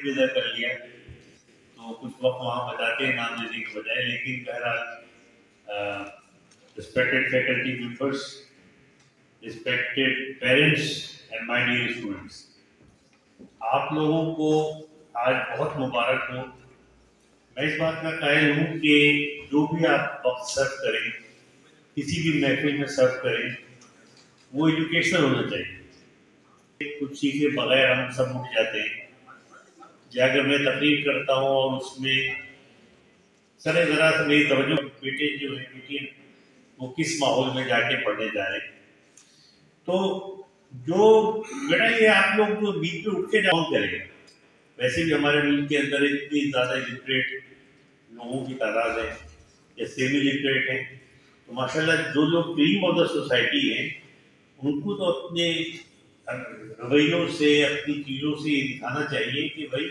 Together कर लिया, तो कुछ वक्त वहाँ बताते हैं नाम लेने के बजाय। लेकिन बहरहाल respected faculty members, respected parents and my dear students, आप लोगों को आज बहुत मुबारक हो। मैं इस बात का कायल हूँ कि जो भी आप वक्त सर्व करें, किसी भी महफिल में सर्व करें, वो एजुकेशनल होना चाहिए। कुछ चीज़ें बगैर हम सब उठ जाते हैं। अगर मैं तकरीर करता हूँ और उसमें सर ज़रा सा मेरी तवज्जो, बेटे जो है बेटी वो किस माहौल में जाके पढ़ने जा रहे हैं, तो जो बेटा ये आप लोग जो बीच पे उठ के जाओ करेंगे। वैसे भी हमारे मुल्क के अंदर इतनी ज़्यादा लिटरेट लोगों की तादाद है या सेमी लिटरेट है, तो माशाल्लाह जो लोग क्रीम ऑफ द सोसाइटी हैं उनको तो अपने रवैयों से, अपनी चीज़ों से ये दिखाना चाहिए कि भाई,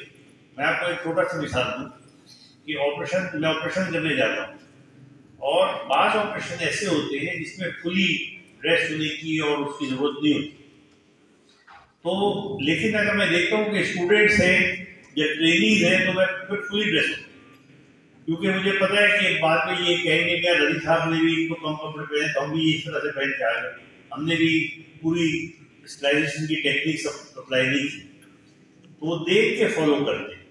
मैं आपको एक छोटा सा मिसाल दूँ कि मैं ऑपरेशन करने जाता हूँ, और बाज़ ऑपरेशन ऐसे होते हैं जिसमें फुली ड्रेस होने की और उसकी ज़रूरत नहीं होती। तो लेकिन अगर मैं देखता हूँ कि स्टूडेंट्स हैं या ट्रेनीज हैं, तो मैं फिर फुली ड्रेस हूँ, क्योंकि मुझे पता है कि बाद में ये कहेंगे कि रवि साहब ने भी इनको कम कपड़े पहने, तो हम भी इस तरह से पहन के आ गए, हमने भी पूरी स्टाइलाइजेशन की टेक्निक सब अप्लाई नहीं की। तो वो देख के फॉलो करते हैं।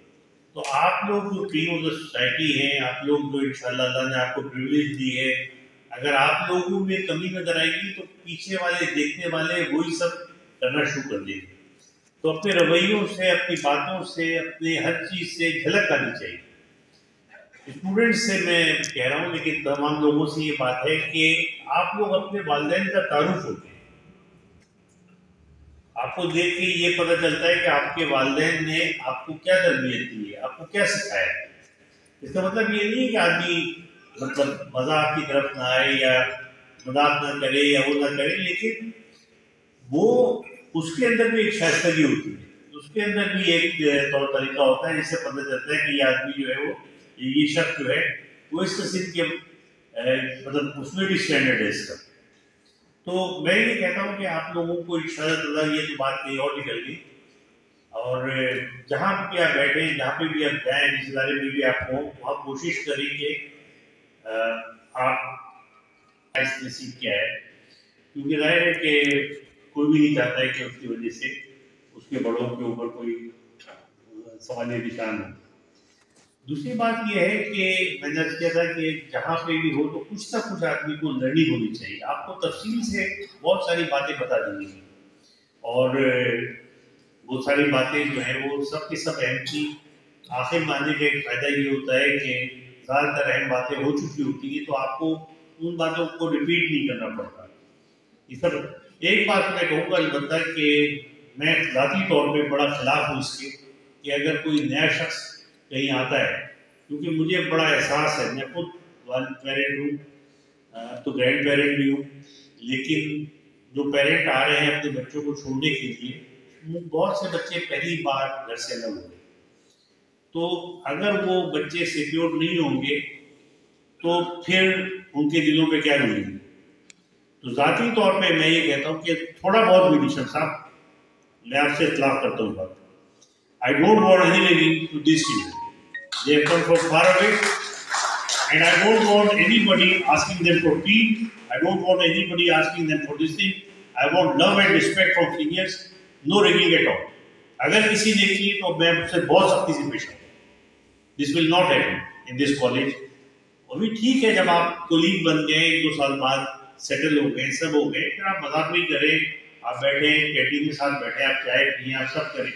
तो आप लोग जो क्रीम ऑफ द सोसाइटी हैं, आप लोग जो इंशाल्लाह अल्लाह ने आपको प्रिविलेज दी है, अगर आप लोगों में कमी नजर आएगी तो पीछे वाले देखने वाले वही सब करना शुरू कर देंगे। तो अपने रवैयों से, अपनी बातों से, अपने हर चीज़ से झलक आनी चाहिए। स्टूडेंट्स से मैं कह रहा हूँ, लेकिन तमाम लोगों से ये बात है कि आप लोग अपने वालिदैन का तारुफ होते हैं। आपको देख के ये पता चलता है कि आपके वालिदैन ने आपको क्या तरबियत दी है, आपको क्या सिखाया है। इसका मतलब ये नहीं है कि आदमी मतलब मजाक की तरफ ना आए या मजाक ना करे या वो ना करे, लेकिन वो उसके अंदर भी एक शाइस्तगी होती है, उसके अंदर भी एक तौर तरीका होता है जिससे पता चलता है कि ये आदमी जो है वो ये शख्स जो है वो इस किस्म के मतलब उसमें भी स्टैंडर्ड है इसका। तो मैं ये कहता हूँ कि आप लोगों को इंशाअल्लाह ये तो बात कहीं और निकल गई, और जहाँ भी आप बैठे, जहाँ पे भी आप जाएँ, जिस इदारे में भी आप हो, वहाँ कोशिश करें कि आप नसीब क्या है, क्योंकि जाहिर है कि कोई भी नहीं चाहता है कि उसकी वजह से उसके बड़ों के ऊपर कोई सवाल निशान हो। दूसरी बात यह है कि मैंने अर्ज किया था कि जहाँ पे भी हो तो कुछ ना कुछ आदमी को लर्निंग होनी चाहिए। आपको तफसील से बहुत सारी बातें बता दी गई, और वो सारी बातें जो हैं वो सब की सब अहम थी। आखिर मानने का एक फ़ायदा ये होता है कि ज़्यादातर अहम बातें हो चुकी होती हैं, तो आपको उन बातों को रिपीट नहीं करना पड़ता। ये सब एक बात मैं कहूँगा अलबत्ता कि मैं ज़ाती तौर पे बड़ा खिलाफ हूँ इसके कि अगर कोई नया शख्स कहीं आता है, क्योंकि मुझे बड़ा एहसास है, मैं खुद पेरेंट हूँ, तो ग्रैंड पेरेंट भी हूँ, लेकिन जो पेरेंट आ रहे हैं अपने बच्चों को छोड़ने के लिए, बहुत से बच्चे पहली बार घर से अलग हो गए। तो अगर वो बच्चे सिक्योर नहीं होंगे तो फिर उनके दिलों पे क्या मिलेगी। तो ज़ाती तौर पे मैं ये कहता हूँ कि थोड़ा बहुत भी निशान साहब, मैं आपसे इख्तिलाफ करता हूँ बात। I don't want any living to this children, they have come from far away, and I don't want anybody asking them for tea. I don't want anybody asking them for this thing. I want love and respect from seniors, no ragging at all. अगर किसी ने की तो मैं उससे बहुत सख्ती से पेश आऊँगा। This will not happen in this college. अभी ठीक है, जब आप कोलीग बन गए, 1-2 साल बाद सेटल हो गए, सब हो गए, फिर आप मजाक भी करें, आप बैठे कैंटीन के साथ बैठे, आप चाय पिए, आप सब करें।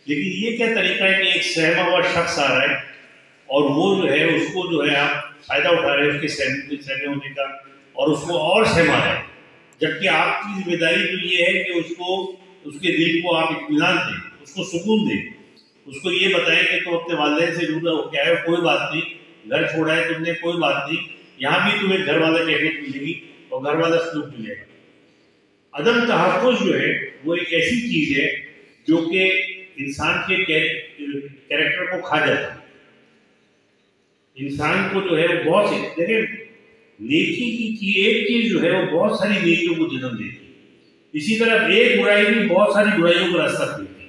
लेकिन ये क्या तरीका है कि एक सहमा हुआ शख्स आ रहा है और वो जो है उसको जो है आप फायदा उठा रहे हैं उसके सहमे होने का, और उसको और सहमा रहे हैं, जबकि आपकी जिम्मेदारी तो ये है कि उसको, उसके दिल को आप इत्मीनान दें, उसको सुकून दें, उसको ये बताएं कि तुम अपने वालिदैन से जुड़ा हो क्या है, कोई बात नहीं, घर छोड़ा है तुमने, कोई बात नहीं, यहाँ भी तुम्हें घर वाला कैफियत मिलेगी और घर वाला सलूक मिलेगा। अदम तहफ़्फ़ुज़ जो है वो एक ऐसी चीज़ है जो कि इंसान के कैरेक्टर को खा जाता है। इंसान को जो है वो बहुत सी देखिए, नेकी की एक चीज जो है वो बहुत सारी नेकियों को जन्म देती है। इसी तरह एक बुराई भी बहुत सारी बुराइयों का रास्ता खुलती है।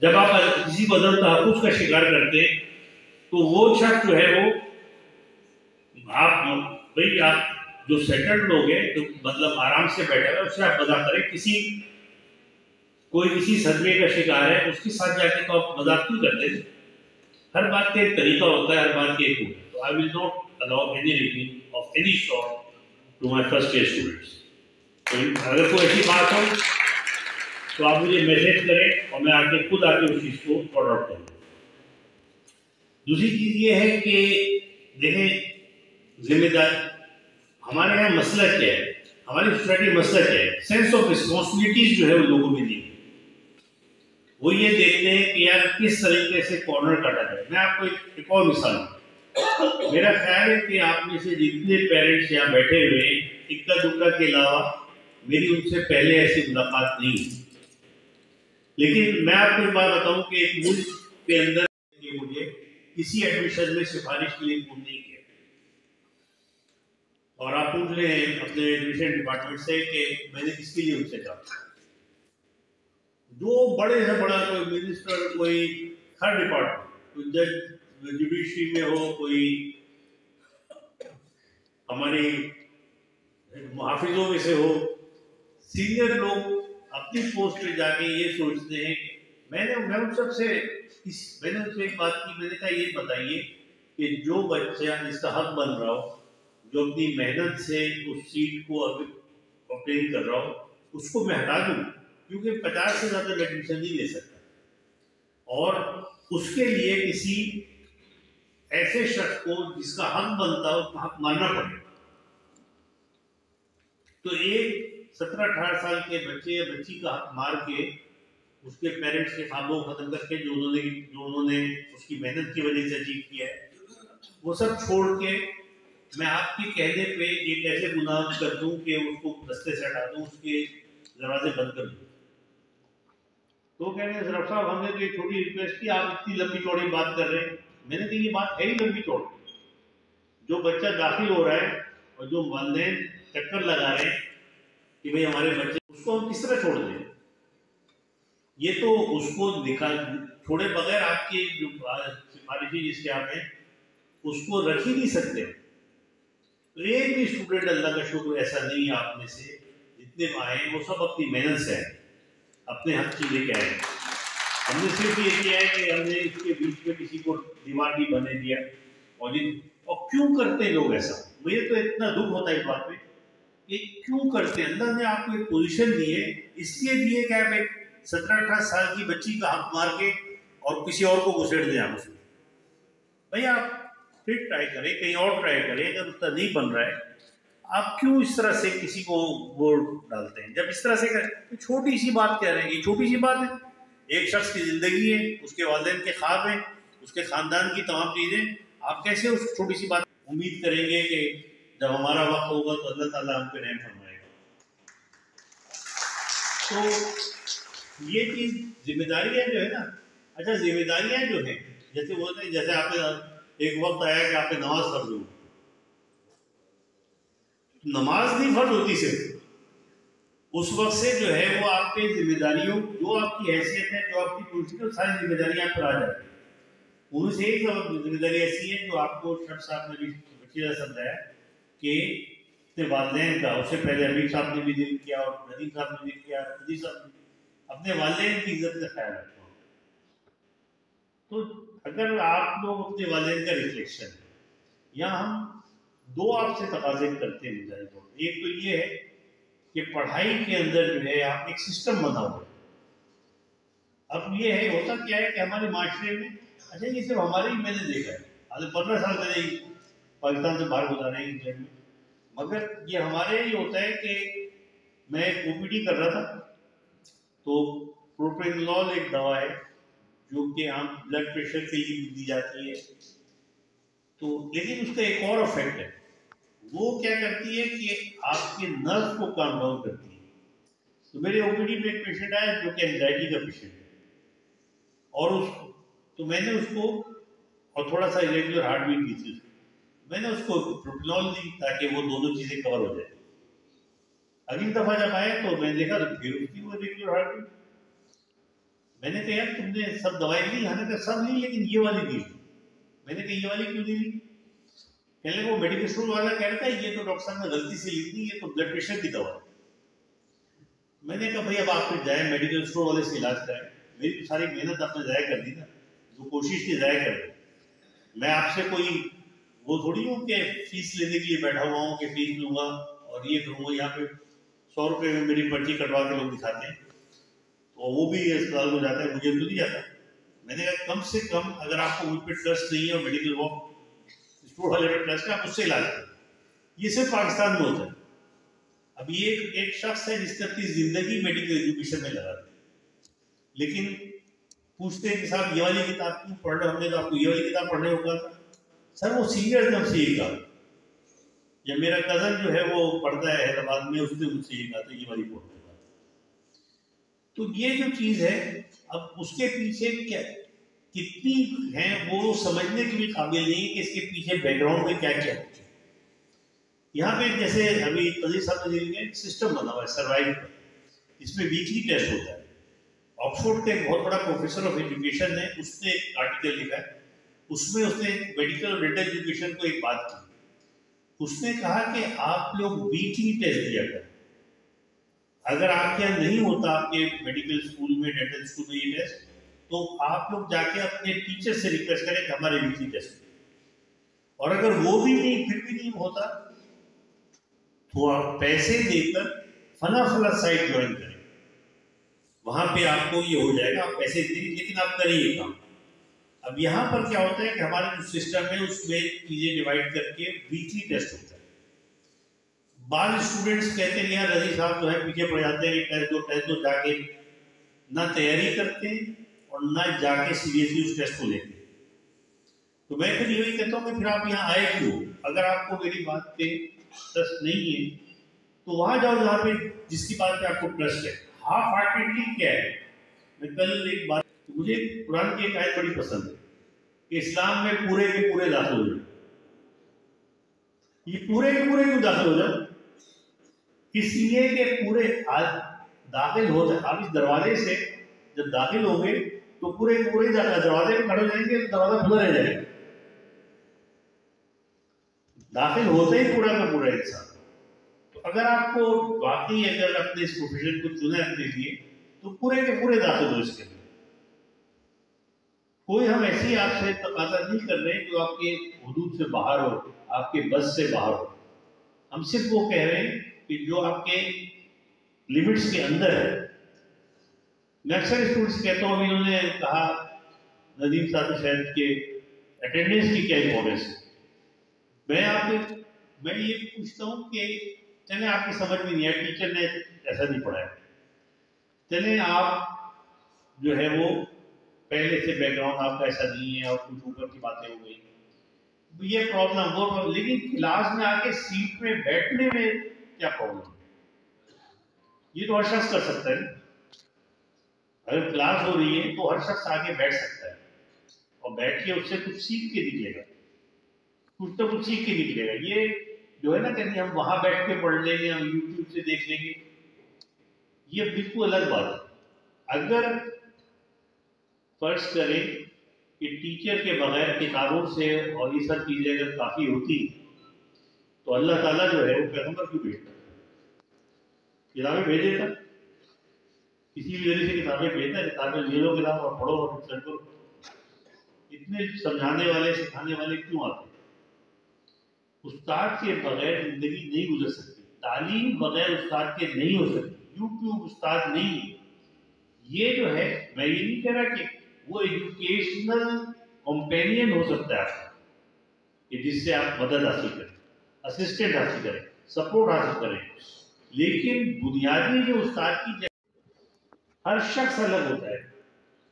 जब आप किसी को अदम तहफ़्फ़ुज़ का शिकार करते हैं तो वो शख्स जो है वो आप जो सेटल्ड लोग हैं, जो मतलब आराम से बैठे हुए, उससे आप मजाक करें। कोई किसी सदमे का शिकार है, उसके साथ जाके तो आप मजाक क्यों करते हैं? हर बात का एक तरीका होता है, हर बात के एक होता है। तो I will not allow any repeat of any sort to my first year students. तो अगर कोई ऐसी बात हो तो आप मुझे मैसेज करें और मैं आके खुद आके उस चीज़ को सॉर्ट आउट करूँ। दूसरी चीज़ ये है कि देखें, जिम्मेदार हमारे यहाँ मसला क्या है, हमारी सोसाइटी में मसला क्या है, सेंस ऑफ रिस्पॉन्सिबिलिटीज जो है वो लोगों में नहीं है। वो ये देखते हैं कि यार किस तरीके से कॉर्नर काटा जाए। मैं आपको एक और मिसाल दूं। मेरा ख्याल है कि आप में से जितने पेरेंट्स यहाँ बैठे हुए हैं, इक्का दुक्का के अलावा मेरी उनसे पहले ऐसी मुलाकात नहीं है। लेकिन मैं आपको एक बात बताऊं कि एक मुल्क के अंदर मुझे किसी एडमिशन में सिफारिश के लिए फोन नहीं किया। और आप पूछ रहे हैं अपने एडमिशन डिपार्टमेंट से कि मैंने किसके लिए उनसे कहा। जो बड़े से बड़ा कोई मिनिस्टर, कोई हर डिपार्टमेंट, कोई जज जुडिशरी में हो, कोई हमारी मुहाफिजों में से हो, सीनियर लोग अपनी पोस्ट पे जाके ये सोचते हैं कि मैंने उनसे एक बात की। मैंने कहा ये बताइए कि जो बच्चा जिसका हक बन रहा हो, जो अपनी मेहनत से उस सीट को ऑब्टेन कर रहा हो, उसको मैं हटा दूं, क्योंकि 50 से ज़्यादा एडमिशन नहीं ले सकता। और उसके लिए किसी ऐसे शख्स को जिसका हक बनता हो उसका हक मानना पड़ेगा। तो एक 17-18 साल के बच्चे या बच्ची का हक मार के उसके पेरेंट्स के ख्वाबों को खत्म करके जो उन्होंने उसकी मेहनत की वजह से अचीव किया है, वो सब छोड़ के मैं आपके कहने पे एक ऐसे गुनाह कर दूं कि उसको रास्ते से हटा दूं, उसके दरवाजे बंद कर दूं। तो कह रहे हैं सरफ साहब, हमने तो एक छोटी रिक्वेस्ट की, आप इतनी लंबी चौड़ी बात कर रहे हैं। मैंने कहा ये बात है ही लंबी चौड़ी। जो बच्चा दाखिल हो रहा है और जो वालिदैन चक्कर लगा रहे हैं कि भाई हमारे बच्चे, उसको हम किस तरह छोड़ दें? ये तो उसको छोड़े बगैर आपकी जो सिफारिशी जिसके आप हैं उसको रख ही नहीं सकते। तो एक भी स्टूडेंट, अल्लाह का शुक्र, ऐसा नहीं है आप में से जितने आए वो सब अपनी मेहनत से आए, अपने हक के लेके आए। हमने सिर्फ ये किया है कि हमने इसके बीच में किसी को दीवार भी बने दिया। और क्यों करते लोग ऐसा? मुझे तो इतना दुख होता है इस बात में कि क्यों करते हैं। अल्लाह ने आपको एक पोजीशन दी है, इसलिए दिए कि आप एक 17-18 साल की बच्ची का हक मार के और किसी और को घुसेड़ दें आप उसमें। भाई आप फिर ट्राई करें, कहीं और ट्राई करें। अगर उसका नहीं बन रहा है, आप क्यों इस तरह से किसी को वोट डालते हैं? जब इस तरह से करें तो छोटी सी बात कह रहे हैं, ये छोटी सी बात है। एक शख्स की जिंदगी है, उसके वालिदैन के ख्वाब हैं, उसके खानदान की तमाम चीजें। आप कैसे उस छोटी सी बात उम्मीद करेंगे कि जब हमारा वक्त होगा तो अल्लाह ताला हम पे रहम फरमाएगा? तो ये चीज जिम्मेदारियां जो है ना, अच्छा जिम्मेदारियां जो है, जैसे बोलते हैं, जैसे आपने एक वक्त आया कि आपने नमाज पढ़ दी, नमाज नहीं फर्ज होती सिर्फ उस वक्त से जो है वो आपके जिम्मेदारियों, जो आपकी हैसियत है, जो आपकी पोजीशन, सारी जिम्मेदारियां आप पर आ जाती हैं। उनमें से एक जिम्मेदारी ऐसी है जो आपको शख्स साहब ने भी समझाया कि अपने वालिदैन का, उससे पहले अमीर साहब ने भी जिक्र किया और नदीम साहब ने भी किया, नदीम साहब ने, अपने वालिदैन की इज्जत का ख्याल रखना। तो अगर आप लोग अपने वालिदैन का रिफ्लेक्शन है, या हम दो आपसे तकाजे करते हैं मिजाज को। एक तो ये है कि पढ़ाई के अंदर जो है आप एक सिस्टम बना हुआ है। अब ये है, होता क्या है कि हमारे माशरे में, अच्छा ये सिर्फ हमारे ही मैंने देखा है, आज 15 साल मैंने पाकिस्तान से बाहर गुजारे हैं इंग्लैंड में, मगर ये हमारे ही होता है कि मैं ओपीडी कर रहा था, तो प्रोप्रेनोल एक दवा है जो कि आम ब्लड प्रेशर के लिए दी जाती है। तो लेकिन उसका एक और इफेक्ट है, वो क्या करती है कि आपके नर्व को काम डाउन करती है। तो मेरे ओपीडी में एक पेशेंट आया जो कि एंजाइटी का पेशेंट है, और तो मैंने उसको, और थोड़ा सा इरेगुलर हार्ट बीट भी थी, मैंने उसको प्रोप्रेनोल दी ताकि वो दोनों चीजें कवर हो जाए। अगली दफा जब आया तो मैंने देखा तो फिर उसकी वो रेगुलर हार्ट बीट। मैंने कहा यार तुमने सब दवाई ली? मैंने कहा सब ली, लेकिन ये वाली दी। मैंने कहा ये वाली क्यों नहीं ली? कहने लगे वो मेडिकल स्टोर वाला कह रहा था ये तो डॉक्टर साहब ने गलती से ली थी, ये तो ब्लड प्रेशर की दवा। मैंने कहा भाई अब आप फिर जाए मेडिकल स्टोर वाले से इलाज कराए, मेरी तो सारी मेहनत आपने ज़ाया कर दी ना, जो कोशिश थी ज़ाया कर दी। मैं आपसे कोई वो थोड़ी हूँ कि फीस लेने के लिए बैठा हुआ हूँ कि फीस लूंगा और ये करूँगा। यहाँ पे 100 रुपये में मेरी पर्ची कटवा के लोग दिखाते हैं, तो वो भी अस्पताल में जाता है, मुझे तो नहीं जाता। मैंने कहा कम से कम अगर आपको मुझ पर ट्रस्ट नहीं है और मेडिकल वर्क स्टोर वाले पर ट्रस्ट है, आप उससे इलाज करें। ये सिर्फ पाकिस्तान में होता है। अब ये एक शख्स है जिसने अपनी जिंदगी मेडिकल एजुकेशन में लगा दी, लेकिन पूछते हैं कि साहब ये वाली किताब क्यों पढ़ रहे? हमने तो आपको ये वाली किताब पढ़ने को कहा था। सर वो सीनियर ने हमसे ये कहा, या मेरा कजन जो है वो पढ़ता है हैदराबाद में, उसने मुझसे ये कहा था ये वाली पढ़ने को। तो ये जो चीज है, अब उसके पीछे क्या कितनी है वो समझने के भी काबिल नहीं कि इसके पीछे बैकग्राउंड में क्या क्या है। यहाँ पे जैसे अभी अजीज साहब ने एक सिस्टम बना हुआ है सर्वाइव का, इसमें वीकली टेस्ट होता है। ऑक्सफोर्ड का एक बहुत बड़ा प्रोफेसर ऑफ एजुकेशन ने उसने एक आर्टिकल लिखा है, उसमें उसने मेडिकल और डेंटल एजुकेशन को एक बात की। उसने कहा कि आप लोग वीकली टेस्ट दिया करें। अगर आपके यहाँ नहीं होता आपके मेडिकल स्कूल में डेंटल स्कूल में ये टेस्ट, तो आप लोग जाके अपने टीचर से रिक्वेस्ट करें कि हमारे वीकली टेस्ट। और अगर वो भी नहीं फिर भी नहीं होता तो आप पैसे देकर फला फला साइट ज्वाइन करें, वहां पे आपको ये हो जाएगा। आप पैसे दें लेकिन आप करिए काम। अब यहाँ पर क्या होता है कि हमारा जो सिस्टम है उसमें चीजें डिवाइड करके वीकली टेस्ट होता है। बाद स्टूडेंट्स कहते हैं यार रजी साहब जो है पीछे पड़ जाते हैं, टेस्ट दो जाके ना तैयारी करते हैं और ना जाके सीरियसली उस टेस्ट को लेते हैं। तो मैं फिर यही कहता हूँ कि फिर आप यहाँ आए क्यों? अगर आपको मेरी बात पे ट्रस्ट नहीं है तो वहां जाओ जहाँ पे जिसकी बात पे आपको ट्रस्ट है। हाफ हार्टेडली क्या है, मैं कल एक बात, मुझे कुरान की एक आयत बड़ी पसंद है कि इस्लाम में पूरे के पूरे दाखिल हो जाए। ये पूरे के पूरे क्यों दाखिल हो जाए? इसलिए कि पूरे आज दाखिल हो जाए। आप इस दरवाजे से जब दाखिल होंगे तो पूरे के पूरे दरवाजे में खड़े हो जाएंगे, दरवाजा खुला रह जाएगा। दाखिल होते ही पूरा का पूरा इंसान। तो अगर आपको वाकई अगर अपने इस प्रोफेशन को चुना अपने लिए तो पूरे के पूरे दाखिल हो इसके लिए। कोई हम ऐसी आपसे तकाजा नहीं कर रहे जो आपके हुदूद से बाहर हो, आपके बस से बाहर हो। हम सिर्फ वो कह रहे हैं कि जो आपके लिमिट्स के अंदर है। मैं अक्सर स्टूडेंट्स कहता हूँ, इन्होंने कहा नदीम साहब शायद के अटेंडेंस की क्या इंपॉर्टेंस है। मैं ये पूछता हूँ कि चले आपकी समझ में नहीं है, टीचर ने ऐसा नहीं पढ़ाया, चले आप जो है वो पहले से बैकग्राउंड आपका ऐसा नहीं है और कुछ ऊपर की बातें हो गई, ये प्रॉब्लम वो प्रॉब्लम, लेकिन क्लास में आके सीट में बैठने में क्या प्रॉब्लम? ये तो हर शख्स कर सकता है। अगर क्लास हो रही है तो हर शख्स आगे बैठ सकता है और बैठ के उससे कुछ सीख के निकलेगा, कुछ तो कुछ सीख के निकलेगा। ये जो है ना कहीं हम वहां बैठ के पढ़ लेंगे, हम यूट्यूब से देख लेंगे, ये बिल्कुल अलग बात है। अगर फर्ज करें कि टीचर के बगैर किताबों से और ये सब चीजें अगर काफी होती तो अल्लाह ताला जो है वो पैगंबर क्यों भेजता? किताबें भेज देता, किसी भी वजह से किताबें भेजता, किताबें ले लो किताब और पढ़ो और रिसर्च करो। इतने समझाने वाले सिखाने वाले क्यों आते? उस्ताद के बगैर जिंदगी नहीं गुजर सकती, तालीम बगैर उस्ताद के नहीं हो सकती। यूट्यूब उस्ताद नहीं। ये जो है, मैं ये नहीं कह रहा कि वो एजुकेशनल कंपेनियन हो सकता है आपका कि जिससे आप मदद हासिल करें, असिस्टेंट हासिल करें, सपोर्ट हासिल करें, लेकिन बुनियादी जो उस्ताद की हर शख्स अलग होता है।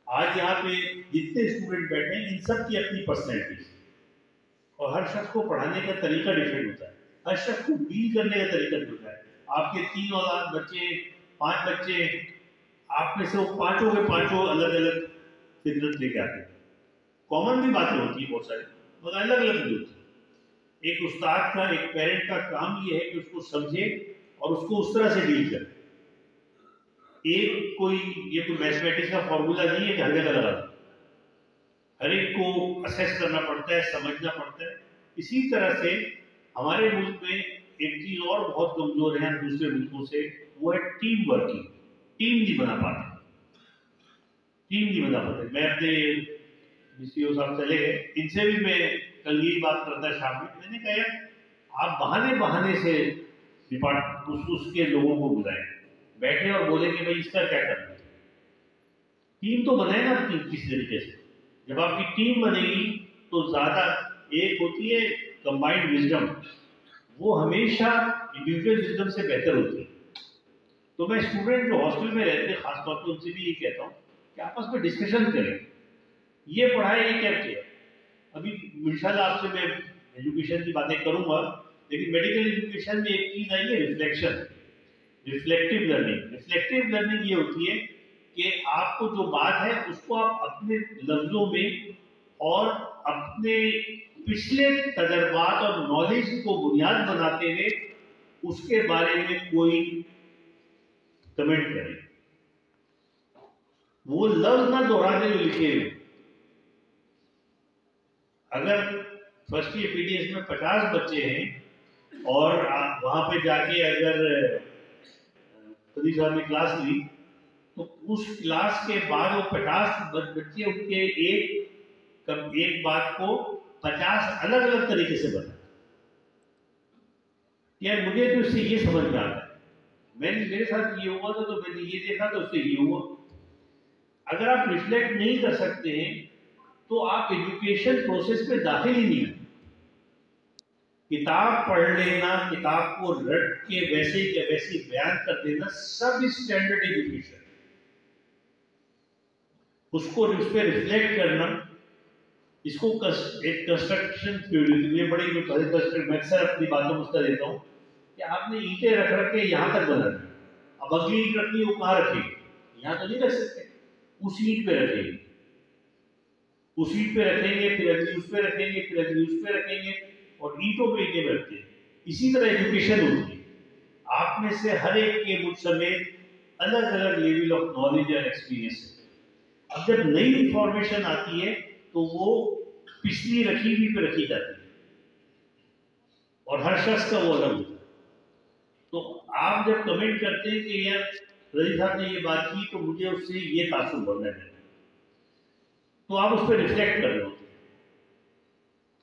आज यहाँ पे जितने स्टूडेंट बैठे हैं इन सब की अपनी पर्सनैलिटी और हर शख्स को पढ़ाने का तरीका डिफरेंट होता है, हर शख्स को डील करने का तरीका होता है। आपके 3 औलाद बच्चे, 5 बच्चे, आप में से वो पांचों के पांचों अलग अलग फितरत लेके आते हैं। कॉमन भी बातें होती है बहुत सारी, मगर अलग अलग भी होती है। एक उस्ताद का, एक पेरेंट का काम ये है कि उसको समझे और उसको उस तरह से डील करे। एक कोई ये कोई मैथमेटिक्स का फॉर्मूला नहीं है कि हर जगह लगा दो। हर एक को असेस करना पड़ता है, समझना पड़ता है। इसी तरह से हमारे मुल्क में एक चीज और बहुत कमजोर है दूसरे मुल्कों से, वो है टीम वर्किंग। टीम नहीं बना पाते, टीम नहीं बना पाते। मैं अपने बीसीओ साहब चले गए, इनसे भी मैं कल यही बात करता शाम में। मैंने कहा यार आप बहाने बहाने से उसके लोगों को बुलाएं, बैठे और बोले कि भाई इसका क्या करना है। टीम तो बनाए ना अपनी किसी तरीके से। जब आपकी टीम बनेगी तो ज्यादा, एक होती है कंबाइंड विजडम, वो हमेशा इंडिविजुअल विजडम से बेहतर होती है। तो मैं स्टूडेंट जो हॉस्टल में रहते हैं खासतौर पर उनसे भी ये कहता हूँ कि आपस में डिस्कशन करें, ये पढ़ाई ये क्या किया। अभी इंशाल्लाह आपसे मैं एजुकेशन की बातें करूंगा, लेकिन मेडिकल एजुकेशन में एक चीज आई है reflection, reflective learning. Reflective learning ये होती है कि आपको जो बात है उसको आप अपने लफ्जों में और अपने पिछले तजर्बात और नॉलेज को बुनियाद बनाते हुए उसके बारे में कोई कमेंट करें, वो लफ्ज ना दोहराने जो लिखे हुए। अगर फर्स्ट ईयर पीडीएस में 50 बच्चे हैं और आप वहां पे जाके अगर प्रदीप साहब ने क्लास ली, तो उस क्लास के बाद वो 50 बच्चे उनके एक बात को 50 अलग अलग तरीके से बताए। यार मुझे तो इससे ये समझ में आता है, मेरे साथ ये हुआ था तो मैंने ये देखा तो उससे ये हुआ। अगर आप रिफ्लेक्ट नहीं कर सकते हैं तो आप एजुकेशन प्रोसेस में दाखिल ही नहीं हो। किताब पढ़ लेना, किताब को रट के वैसे के वैसे बयान कर देना, सब स्टैंडर्ड एजुकेशन। उसको उस पर रिफ्लेक्ट करना, इसको एक कंस्ट्रक्शन थ्योरी, ये बड़ी मैं अक्सर अपनी बातों में उसका देता हूँ कि आपने ईंटें रख रख के यहाँ तक बना दी, अब अगली ईंट रखनी है वो कहाँ रखेगी, यहाँ तो नहीं रख सकते, उस ईंट पे रखेंगे, उस ईंट पे रखेंगे, फिर अगली उस पे रखेंगे, फिर अगली उस पे रखेंगे, और ईंटों पे ईंटें रखते हैं। इसी तरह एजुकेशन होती है, आप में से हर एक के मुझ समेत अलग अलग लेवल ऑफ नॉलेज और एक्सपीरियंस है। अब जब नई इंफॉर्मेशन आती है तो वो पिछली रखी हुई पे रखी जाती है और हर शख्स का वो अलग होता है। तो आप जब कमेंट करते हैं कि यार रजी साहब ने ये बात की तो मुझे उससे ये तासुर बनना है, तो आप उस पर रिफ्लेक्ट कर रहे होते हैं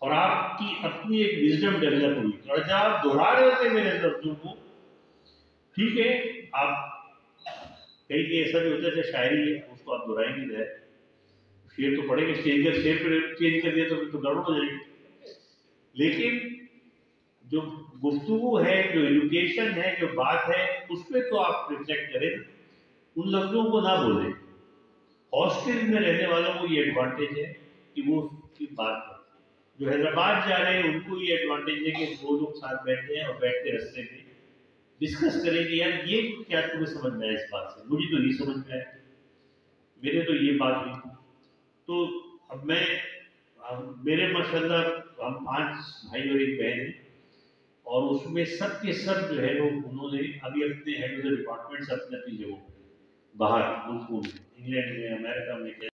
और आपकी अपनी एक विजडम डेवलप हुई। और जब आप दोहरा रहे होते हैं मेरे लफ्जों को, ठीक है, आप कई कई ऐसा भी होता है शायरी है उसको आप दोहराएंगे नहीं, शेर तो पढ़ेंगे, स्टेज का शेर पर चेंज कर दिया तो गड़बड़ हो जाएगी। लेकिन जो गुफ्तगू है, जो एजुकेशन है, जो बात है, उस पर तो आप रिफ्लेक्ट करें, उन लफ्जों को ना बोलें। हॉस्टल में रहने वालों को ये एडवांटेज है कि वो उसकी बात करते हैं। जो हैदराबाद जा रहे हैं उनको ये एडवांटेज है कि दो लोग साथ बैठे हैं और बैठ के रास्ते में डिस्कस करेंगे, यार ये क्या तुम्हें समझ में आया इस बात से, मुझे तो नहीं समझ में आया, मेरे तो ये बात हुई। तो अब मैं, मेरे माशाल्लाह हम 5 भाई और एक बहन है, और उसमें सब के सब जो है वो उन्होंने अभी अपने हेड ऑफ द डिपार्टमेंट्स अपने अपनी जगह बाहर मुल्कों में, इंग्लैंड में, अमेरिका में,